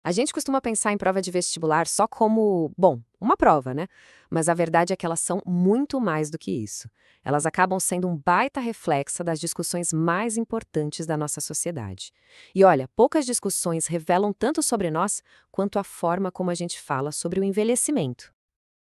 A gente costuma pensar em prova de vestibular só como, bom, uma prova, né? Mas a verdade é que elas são muito mais do que isso. Elas acabam sendo um baita reflexo das discussões mais importantes da nossa sociedade. E olha, poucas discussões revelam tanto sobre nós quanto a forma como a gente fala sobre o envelhecimento.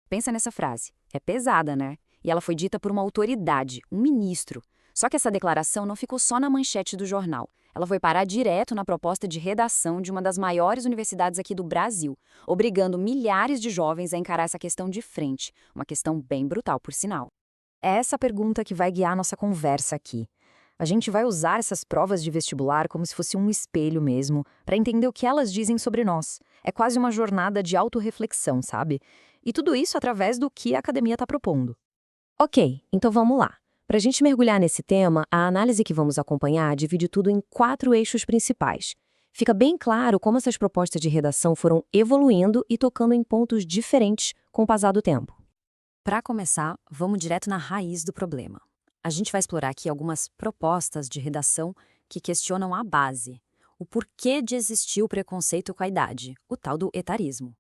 Pensa nessa frase. É pesada, né? E ela foi dita por uma autoridade, um ministro. Só que essa declaração não ficou só na manchete do jornal. Ela foi parar direto na proposta de redação de uma das maiores universidades aqui do Brasil, obrigando milhares de jovens a encarar essa questão de frente. Uma questão bem brutal, por sinal. É essa pergunta que vai guiar nossa conversa aqui. A gente vai usar essas provas de vestibular como se fosse um espelho mesmo, para entender o que elas dizem sobre nós. É quase uma jornada de autorreflexão, sabe? E tudo isso através do que a academia está propondo. Ok, então vamos lá. Para a gente mergulhar nesse tema, a análise que vamos acompanhar divide tudo em 4 eixos principais. Fica bem claro como essas propostas de redação foram evoluindo e tocando em pontos diferentes com o passar do tempo. Para começar, vamos direto na raiz do problema. A gente vai explorar aqui algumas propostas de redação que questionam a base, o porquê de existir o preconceito com a idade, o tal do etarismo.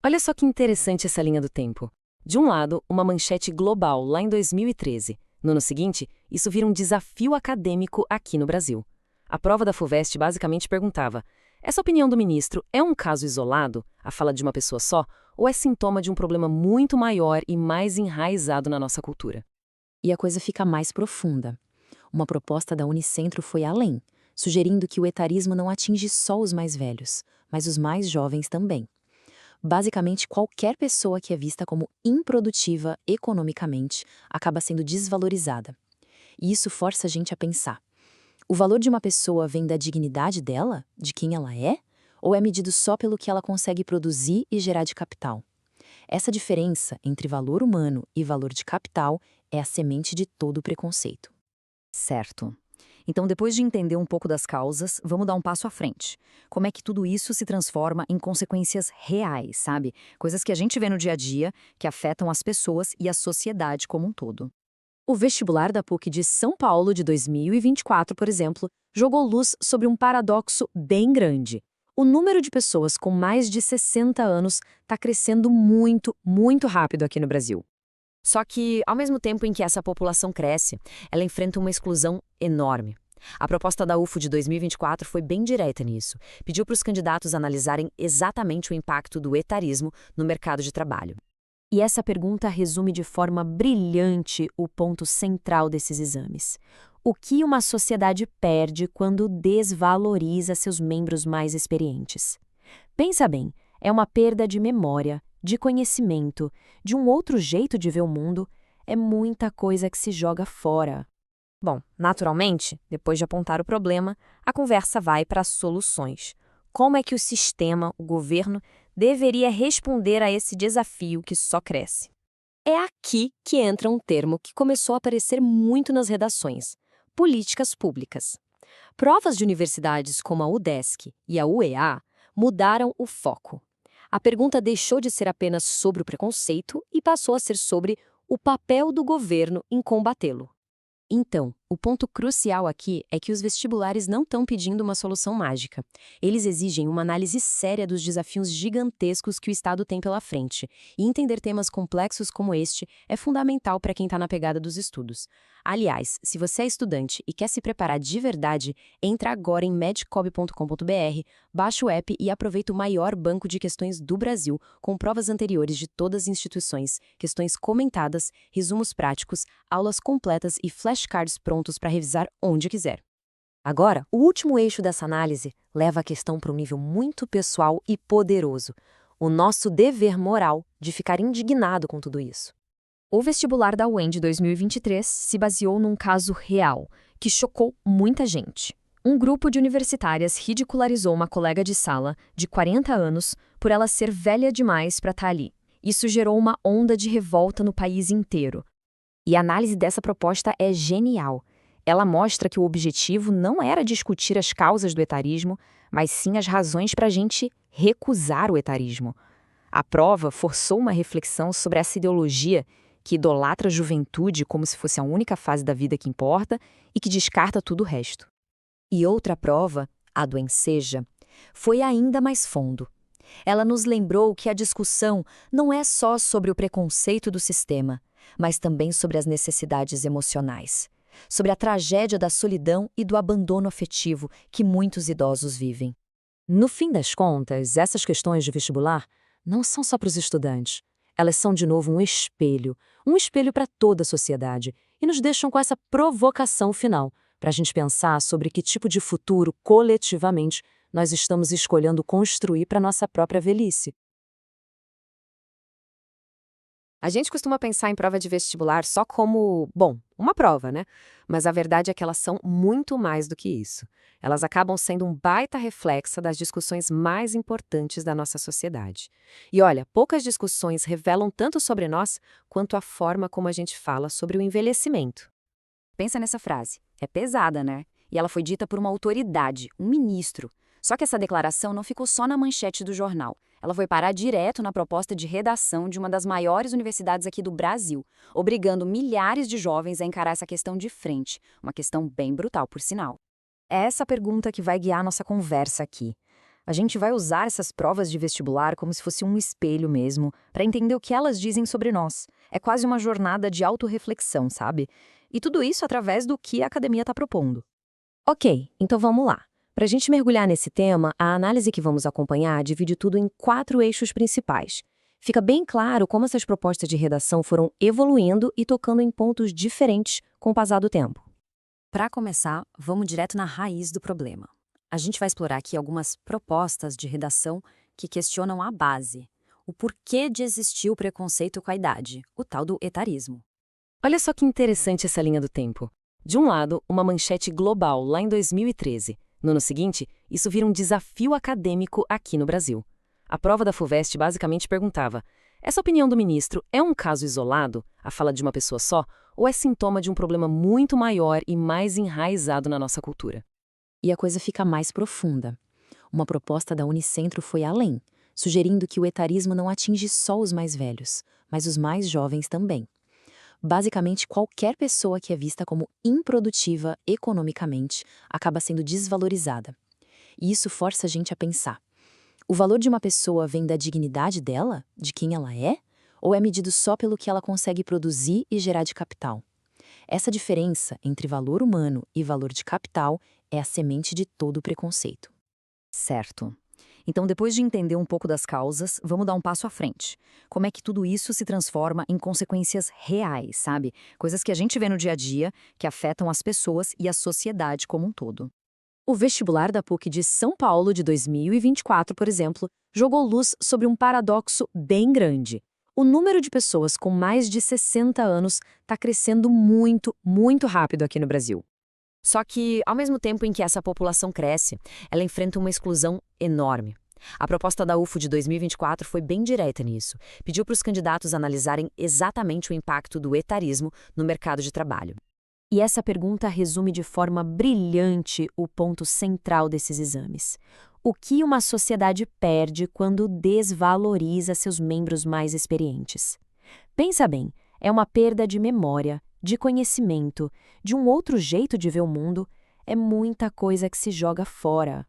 Olha só que interessante essa linha do tempo. De um lado, uma manchete global lá em 2013. No ano seguinte, isso vira um desafio acadêmico aqui no Brasil. A prova da FUVEST basicamente perguntava: essa opinião do ministro é um caso isolado, a fala de uma pessoa só, ou é sintoma de um problema muito maior e mais enraizado na nossa cultura? E a coisa fica mais profunda. Uma proposta da Unicentro foi além, sugerindo que o etarismo não atinge só os mais velhos, mas os mais jovens também. Basicamente, qualquer pessoa que é vista como improdutiva economicamente acaba sendo desvalorizada. E isso força a gente a pensar: o valor de uma pessoa vem da dignidade dela, de quem ela é, ou é medido só pelo que ela consegue produzir e gerar de capital? Essa diferença entre valor humano e valor de capital é a semente de todo o preconceito. Certo. Então, depois de entender um pouco das causas, vamos dar um passo à frente. Como é que tudo isso se transforma em consequências reais, sabe? Coisas que a gente vê no dia a dia, que afetam as pessoas e a sociedade como um todo. O vestibular da PUC de São Paulo de 2024, por exemplo, jogou luz sobre um paradoxo bem grande. O número de pessoas com mais de 60 anos está crescendo muito, muito rápido aqui no Brasil. Só que, ao mesmo tempo em que essa população cresce, ela enfrenta uma exclusão enorme. A proposta da UFO de 2024 foi bem direta nisso. Pediu para os candidatos analisarem exatamente o impacto do etarismo no mercado de trabalho. E essa pergunta resume de forma brilhante o ponto central desses exames. O que uma sociedade perde quando desvaloriza seus membros mais experientes? Pensa bem, é uma perda de memória, de conhecimento, de um outro jeito de ver o mundo. É muita coisa que se joga fora. Bom, naturalmente, depois de apontar o problema, a conversa vai para as soluções. Como é que o sistema, o governo, deveria responder a esse desafio que só cresce? É aqui que entra um termo que começou a aparecer muito nas redações: políticas públicas. Provas de universidades como a UDESC e a UEA mudaram o foco. A pergunta deixou de ser apenas sobre o preconceito e passou a ser sobre o papel do governo em combatê-lo. Então, o ponto crucial aqui é que os vestibulares não estão pedindo uma solução mágica. Eles exigem uma análise séria dos desafios gigantescos que o Estado tem pela frente. E entender temas complexos como este é fundamental para quem está na pegada dos estudos. Aliás, se você é estudante e quer se preparar de verdade, entra agora em medcob.com.br, baixa o app e aproveita o maior banco de questões do Brasil, com provas anteriores de todas as instituições, questões comentadas, resumos práticos, aulas completas e flashcards prontos para revisar onde quiser. Agora, o último eixo dessa análise leva a questão para um nível muito pessoal e poderoso: o nosso dever moral de ficar indignado com tudo isso. O vestibular da UEM de 2023 se baseou num caso real, que chocou muita gente. Um grupo de universitárias ridicularizou uma colega de sala, de 40 anos, por ela ser velha demais para estar ali. Isso gerou uma onda de revolta no país inteiro. E a análise dessa proposta é genial. Ela mostra que o objetivo não era discutir as causas do etarismo, mas sim as razões para a gente recusar o etarismo. A prova forçou uma reflexão sobre essa ideologia que idolatra a juventude como se fosse a única fase da vida que importa e que descarta tudo o resto. E outra prova, a do Enseja, Foi ainda mais fundo. Ela nos lembrou que a discussão não é só sobre o preconceito do sistema, mas também sobre as necessidades emocionais, sobre a tragédia da solidão e do abandono afetivo que muitos idosos vivem. No fim das contas, essas questões de vestibular não são só para os estudantes. Elas são, de novo, um espelho para toda a sociedade e nos deixam com essa provocação final, para a gente pensar sobre que tipo de futuro, coletivamente, nós estamos escolhendo construir para nossa própria velhice. A gente costuma pensar em prova de vestibular só como, bom, uma prova, né? Mas a verdade é que elas são muito mais do que isso. Elas acabam sendo um baita reflexo das discussões mais importantes da nossa sociedade. E olha, poucas discussões revelam tanto sobre nós quanto a forma como a gente fala sobre o envelhecimento. Pensa nessa frase. É pesada, né? E ela foi dita por uma autoridade, um ministro. Só que essa declaração não ficou só na manchete do jornal. Ela foi parar direto na proposta de redação de uma das maiores universidades aqui do Brasil, obrigando milhares de jovens a encarar essa questão de frente. Uma questão bem brutal, por sinal. É essa pergunta que vai guiar nossa conversa aqui. A gente vai usar essas provas de vestibular como se fosse um espelho mesmo, para entender o que elas dizem sobre nós. É quase uma jornada de autorreflexão, sabe? E tudo isso através do que a academia está propondo. Ok, então vamos lá. Para a gente mergulhar nesse tema, a análise que vamos acompanhar divide tudo em 4 eixos principais. Fica bem claro como essas propostas de redação foram evoluindo e tocando em pontos diferentes com o passar do tempo. Para começar, vamos direto na raiz do problema. A gente vai explorar aqui algumas propostas de redação que questionam a base, o porquê de existir o preconceito com a idade, o tal do etarismo. Olha só que interessante essa linha do tempo. De um lado, uma manchete global lá em 2013. No ano seguinte, isso vira um desafio acadêmico aqui no Brasil. A prova da FUVEST basicamente perguntava: essa opinião do ministro é um caso isolado, a fala de uma pessoa só, ou é sintoma de um problema muito maior e mais enraizado na nossa cultura? E a coisa fica mais profunda. Uma proposta da Unicentro foi além, sugerindo que o etarismo não atinge só os mais velhos, mas os mais jovens também. Basicamente, qualquer pessoa que é vista como improdutiva economicamente acaba sendo desvalorizada. E isso força a gente a pensar: o valor de uma pessoa vem da dignidade dela, de quem ela é, ou é medido só pelo que ela consegue produzir e gerar de capital? Essa diferença entre valor humano e valor de capital é a semente de todo o preconceito. Certo. Então, depois de entender um pouco das causas, vamos dar um passo à frente. Como é que tudo isso se transforma em consequências reais, sabe? Coisas que a gente vê no dia a dia, que afetam as pessoas e a sociedade como um todo. O vestibular da PUC de São Paulo de 2024, por exemplo, jogou luz sobre um paradoxo bem grande. O número de pessoas com mais de 60 anos está crescendo muito, muito rápido aqui no Brasil. Só que, ao mesmo tempo em que essa população cresce, ela enfrenta uma exclusão enorme. A proposta da UFO de 2024 foi bem direta nisso. Pediu para os candidatos analisarem exatamente o impacto do etarismo no mercado de trabalho. E essa pergunta resume de forma brilhante o ponto central desses exames. O que uma sociedade perde quando desvaloriza seus membros mais experientes? Pensa bem, é uma perda de memória, de conhecimento, de um outro jeito de ver o mundo. É muita coisa que se joga fora.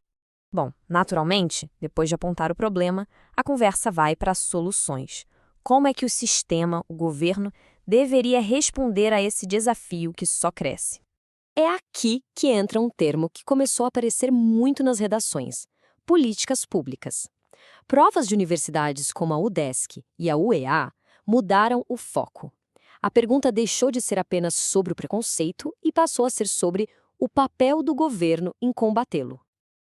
Bom, naturalmente, depois de apontar o problema, a conversa vai para as soluções. Como é que o sistema, o governo, deveria responder a esse desafio que só cresce? É aqui que entra um termo que começou a aparecer muito nas redações: políticas públicas. Provas de universidades como a UDESC e a UEA mudaram o foco. A pergunta deixou de ser apenas sobre o preconceito e passou a ser sobre o papel do governo em combatê-lo.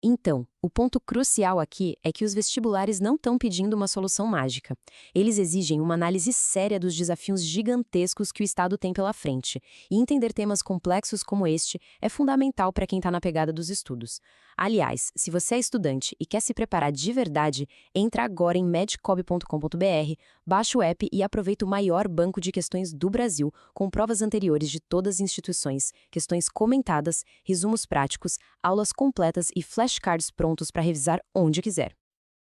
Então, o ponto crucial aqui é que os vestibulares não estão pedindo uma solução mágica. Eles exigem uma análise séria dos desafios gigantescos que o Estado tem pela frente. E entender temas complexos como este é fundamental para quem está na pegada dos estudos. Aliás, se você é estudante e quer se preparar de verdade, entra agora em medcob.com.br, baixa o app e aproveita o maior banco de questões do Brasil, com provas anteriores de todas as instituições, questões comentadas, resumos práticos, aulas completas e flashcards prontos para revisar onde quiser.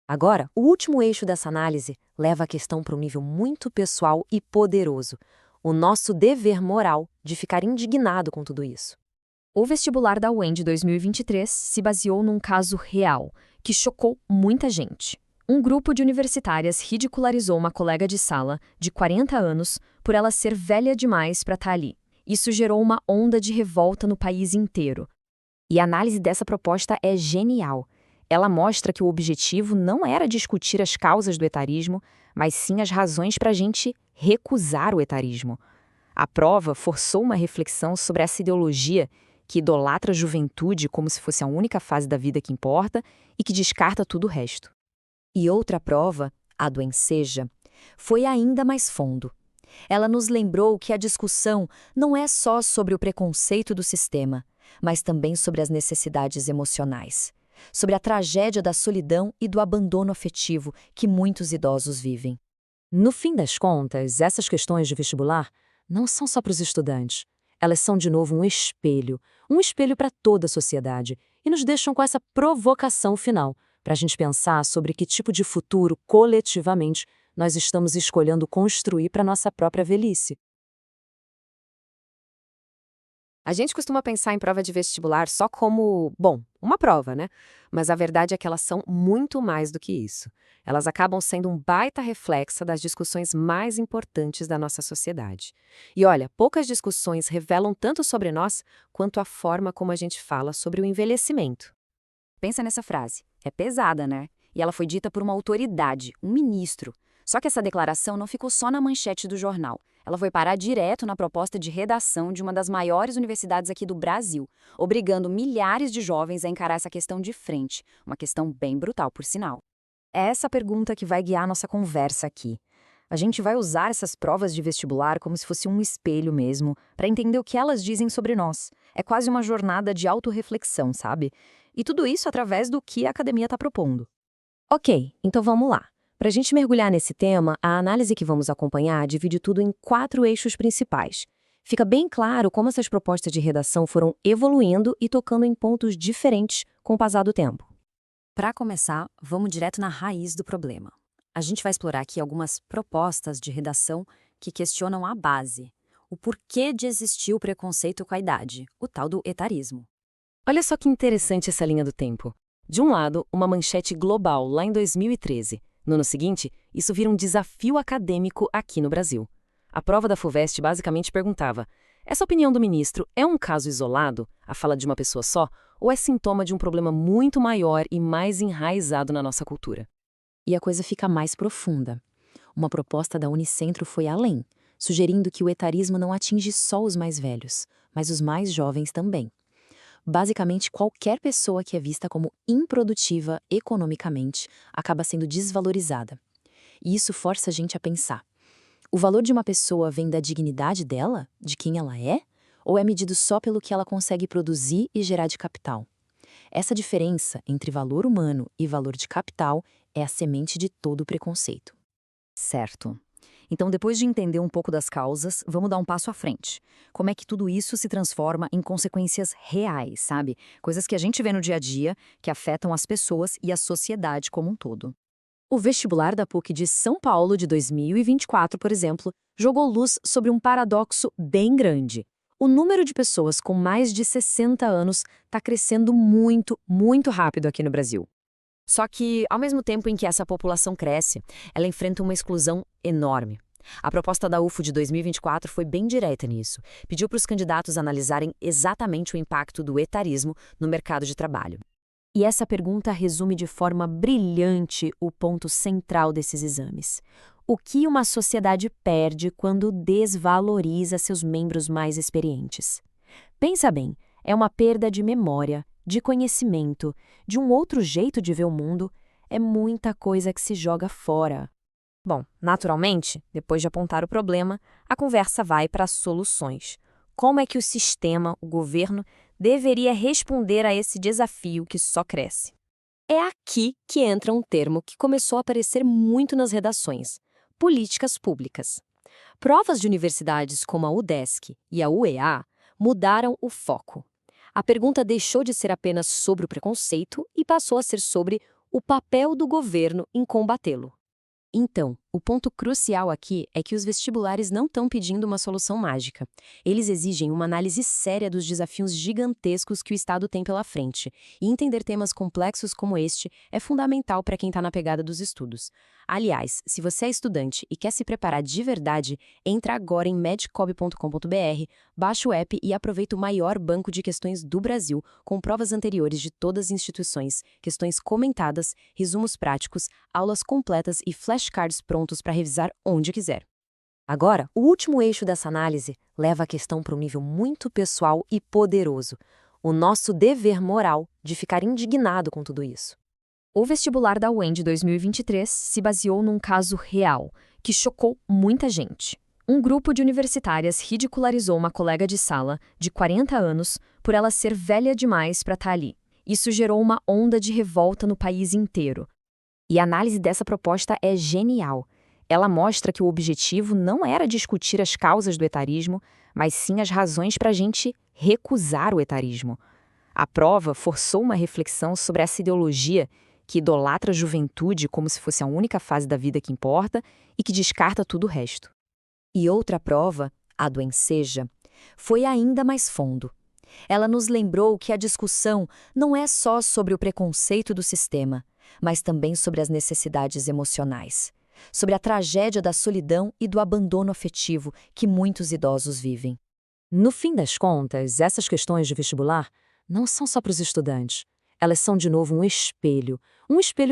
Agora, o último eixo dessa análise leva a questão para um nível muito pessoal e poderoso: o nosso dever moral de ficar indignado com tudo isso. O vestibular da UEM de 2023 se baseou num caso real, que chocou muita gente. Um grupo de universitárias ridicularizou uma colega de sala, de 40 anos, por ela ser velha demais para estar ali. Isso gerou uma onda de revolta no país inteiro. E a análise dessa proposta é genial. Ela mostra que o objetivo não era discutir as causas do etarismo, mas sim as razões para a gente recusar o etarismo. A prova forçou uma reflexão sobre essa ideologia que idolatra a juventude como se fosse a única fase da vida que importa e que descarta tudo o resto. E outra prova, a do Enseja, foi ainda mais fundo. Ela nos lembrou que a discussão não é só sobre o preconceito do sistema, mas também sobre as necessidades emocionais, sobre a tragédia da solidão e do abandono afetivo que muitos idosos vivem. No fim das contas, essas questões de vestibular não são só para os estudantes. Elas são, de novo, um espelho para toda a sociedade, e nos deixam com essa provocação final, para a gente pensar sobre que tipo de futuro, coletivamente, nós estamos escolhendo construir para a nossa própria velhice. A gente costuma pensar em prova de vestibular só como, bom, uma prova, né? Mas a verdade é que elas são muito mais do que isso. Elas acabam sendo um baita reflexo das discussões mais importantes da nossa sociedade. E olha, poucas discussões revelam tanto sobre nós quanto a forma como a gente fala sobre o envelhecimento. Pensa nessa frase. É pesada, né? E ela foi dita por uma autoridade, um ministro. Só que essa declaração não ficou só na manchete do jornal. Ela foi parar direto na proposta de redação de uma das maiores universidades aqui do Brasil, obrigando milhares de jovens a encarar essa questão de frente. Uma questão bem brutal, por sinal. É essa pergunta que vai guiar nossa conversa aqui. A gente vai usar essas provas de vestibular como se fosse um espelho mesmo, para entender o que elas dizem sobre nós. É quase uma jornada de autorreflexão, sabe? E tudo isso através do que a academia está propondo. Ok, então vamos lá. Para a gente mergulhar nesse tema, a análise que vamos acompanhar divide tudo em 4 eixos principais. Fica bem claro como essas propostas de redação foram evoluindo e tocando em pontos diferentes com o passar do tempo. Para começar, vamos direto na raiz do problema. A gente vai explorar aqui algumas propostas de redação que questionam a base, o porquê de existir o preconceito com a idade, o tal do etarismo. Olha só que interessante essa linha do tempo. De um lado, uma manchete global lá em 2013. No ano seguinte, isso vira um desafio acadêmico aqui no Brasil. A prova da FUVEST basicamente perguntava: essa opinião do ministro é um caso isolado, a fala de uma pessoa só, ou é sintoma de um problema muito maior e mais enraizado na nossa cultura? E a coisa fica mais profunda. Uma proposta da Unicentro foi além, sugerindo que o etarismo não atinge só os mais velhos, mas os mais jovens também. Basicamente, qualquer pessoa que é vista como improdutiva economicamente acaba sendo desvalorizada. E isso força a gente a pensar: o valor de uma pessoa vem da dignidade dela, de quem ela é, ou é medido só pelo que ela consegue produzir e gerar de capital? Essa diferença entre valor humano e valor de capital é a semente de todo o preconceito. Certo. Então, depois de entender um pouco das causas, vamos dar um passo à frente. Como é que tudo isso se transforma em consequências reais, sabe? Coisas que a gente vê no dia a dia, que afetam as pessoas e a sociedade como um todo. O vestibular da PUC de São Paulo de 2024, por exemplo, jogou luz sobre um paradoxo bem grande. O número de pessoas com mais de 60 anos está crescendo muito, muito rápido aqui no Brasil. Só que, ao mesmo tempo em que essa população cresce, ela enfrenta uma exclusão enorme. A proposta da UFO de 2024 foi bem direta nisso. Pediu para os candidatos analisarem exatamente o impacto do etarismo no mercado de trabalho. E essa pergunta resume de forma brilhante o ponto central desses exames. O que uma sociedade perde quando desvaloriza seus membros mais experientes? Pensa bem, é uma perda de memória, de conhecimento, de um outro jeito de ver o mundo. É muita coisa que se joga fora. Bom, naturalmente, depois de apontar o problema, a conversa vai para as soluções. Como é que o sistema, o governo, deveria responder a esse desafio que só cresce? É aqui que entra um termo que começou a aparecer muito nas redações: políticas públicas. Provas de universidades como a UDESC e a UEA mudaram o foco. A pergunta deixou de ser apenas sobre o preconceito e passou a ser sobre o papel do governo em combatê-lo. Então, O ponto crucial aqui é que os vestibulares não estão pedindo uma solução mágica. Eles exigem uma análise séria dos desafios gigantescos que o Estado tem pela frente. E entender temas complexos como este é fundamental para quem está na pegada dos estudos. Aliás, se você é estudante e quer se preparar de verdade, entra agora em medcob.com.br, baixa o app e aproveita o maior banco de questões do Brasil, com provas anteriores de todas as instituições, questões comentadas, resumos práticos, aulas completas e flashcards prontos para revisar onde quiser. Agora, o último eixo dessa análise leva a questão para um nível muito pessoal e poderoso: o nosso dever moral de ficar indignado com tudo isso. O vestibular da UEM de 2023 se baseou num caso real, que chocou muita gente. Um grupo de universitárias ridicularizou uma colega de sala, de 40 anos, por ela ser velha demais para estar ali. Isso gerou uma onda de revolta no país inteiro. E a análise dessa proposta é genial. Ela mostra que o objetivo não era discutir as causas do etarismo, mas sim as razões para a gente recusar o etarismo. A prova forçou uma reflexão sobre essa ideologia que idolatra a juventude como se fosse a única fase da vida que importa e que descarta tudo o resto. E outra prova, a do Enseja, foi ainda mais fundo. Ela nos lembrou que a discussão não é só sobre o preconceito do sistema, mas também sobre as necessidades emocionais, sobre a tragédia da solidão e do abandono afetivo que muitos idosos vivem. No fim das contas, essas questões de vestibular não são só para os estudantes. Elas são, de novo, um espelho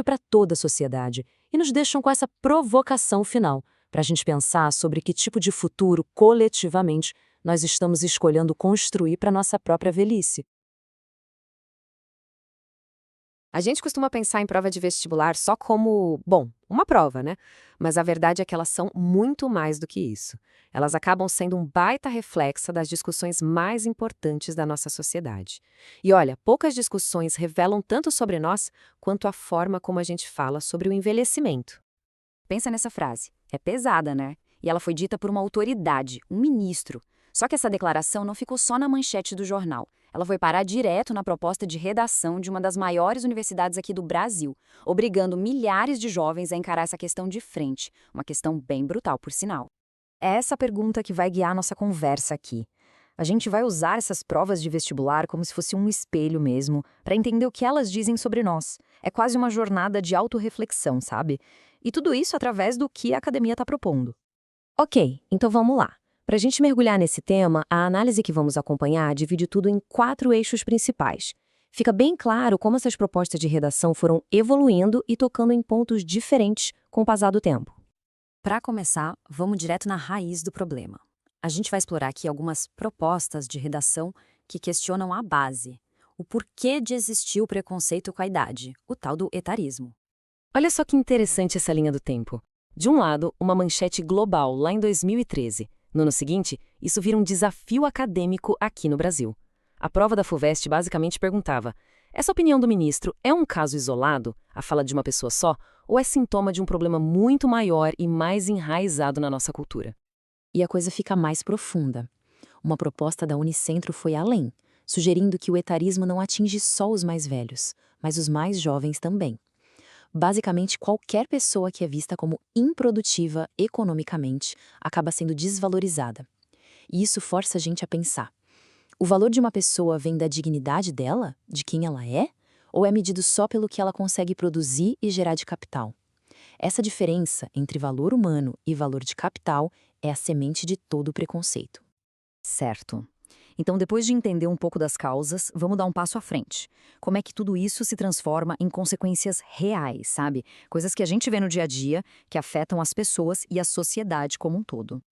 para toda a sociedade, e nos deixam com essa provocação final, para a gente pensar sobre que tipo de futuro, coletivamente, nós estamos escolhendo construir para a nossa própria velhice. A gente costuma pensar em prova de vestibular só como, bom, uma prova, né? Mas a verdade é que elas são muito mais do que isso. Elas acabam sendo um baita reflexo das discussões mais importantes da nossa sociedade. E olha, poucas discussões revelam tanto sobre nós quanto a forma como a gente fala sobre o envelhecimento. Pensa nessa frase. É pesada, né? E ela foi dita por uma autoridade, um ministro. Só que essa declaração não ficou só na manchete do jornal. Ela foi parar direto na proposta de redação de uma das maiores universidades aqui do Brasil, obrigando milhares de jovens a encarar essa questão de frente, uma questão bem brutal, por sinal. É essa pergunta que vai guiar nossa conversa aqui. A gente vai usar essas provas de vestibular como se fosse um espelho mesmo, para entender o que elas dizem sobre nós. É quase uma jornada de autorreflexão, sabe? E tudo isso através do que a academia está propondo. Ok, então vamos lá. Para a gente mergulhar nesse tema, a análise que vamos acompanhar divide tudo em 4 eixos principais. Fica bem claro como essas propostas de redação foram evoluindo e tocando em pontos diferentes com o passar do tempo. Para começar, vamos direto na raiz do problema. A gente vai explorar aqui algumas propostas de redação que questionam a base, o porquê de existir o preconceito com a idade, o tal do etarismo. Olha só que interessante essa linha do tempo. De um lado, uma manchete global lá em 2013. No ano seguinte, isso vira um desafio acadêmico aqui no Brasil. A prova da FUVEST basicamente perguntava: essa opinião do ministro é um caso isolado, a fala de uma pessoa só, ou é sintoma de um problema muito maior e mais enraizado na nossa cultura? E a coisa fica mais profunda. Uma proposta da Unicentro foi além, sugerindo que o etarismo não atinge só os mais velhos, mas os mais jovens também. Basicamente, qualquer pessoa que é vista como improdutiva economicamente acaba sendo desvalorizada. E isso força a gente a pensar: o valor de uma pessoa vem da dignidade dela, de quem ela é, ou é medido só pelo que ela consegue produzir e gerar de capital? Essa diferença entre valor humano e valor de capital é a semente de todo o preconceito. Certo. Então, depois de entender um pouco das causas, vamos dar um passo à frente. Como é que tudo isso se transforma em consequências reais, sabe? Coisas que a gente vê no dia a dia, que afetam as pessoas e a sociedade como um todo.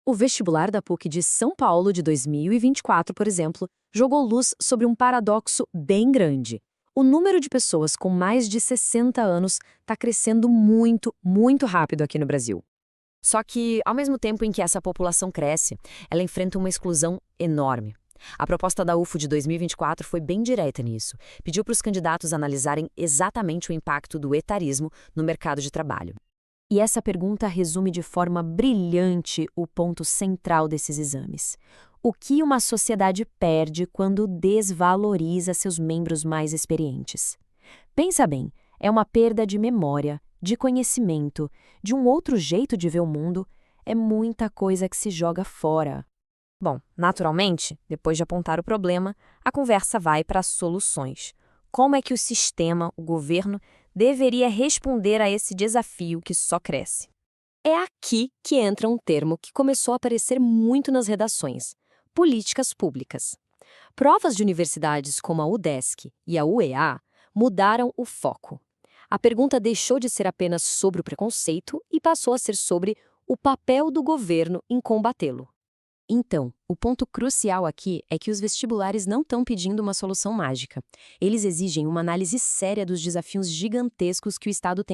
O vestibular da PUC de São Paulo de 2024, por exemplo, jogou luz sobre um paradoxo bem grande. O número de pessoas com mais de 60 anos está crescendo muito, muito rápido aqui no Brasil. Só que, ao mesmo tempo em que essa população cresce, ela enfrenta uma exclusão enorme. A proposta da UFO de 2024 foi bem direta nisso. Pediu para os candidatos analisarem exatamente o impacto do etarismo no mercado de trabalho. E essa pergunta resume de forma brilhante o ponto central desses exames. O que uma sociedade perde quando desvaloriza seus membros mais experientes? Pensa bem, é uma perda de memória, de conhecimento, de um outro jeito de ver o mundo, é muita coisa que se joga fora. Bom, naturalmente, depois de apontar o problema, a conversa vai para as soluções. Como é que o sistema, o governo, deveria responder a esse desafio que só cresce? É aqui que entra um termo que começou a aparecer muito nas redações: políticas públicas. Provas de universidades como a UDESC e a UEA mudaram o foco. A pergunta deixou de ser apenas sobre o preconceito e passou a ser sobre o papel do governo em combatê-lo. Então, o ponto crucial aqui é que os vestibulares não estão pedindo uma solução mágica. Eles exigem uma análise séria dos desafios gigantescos que o Estado tem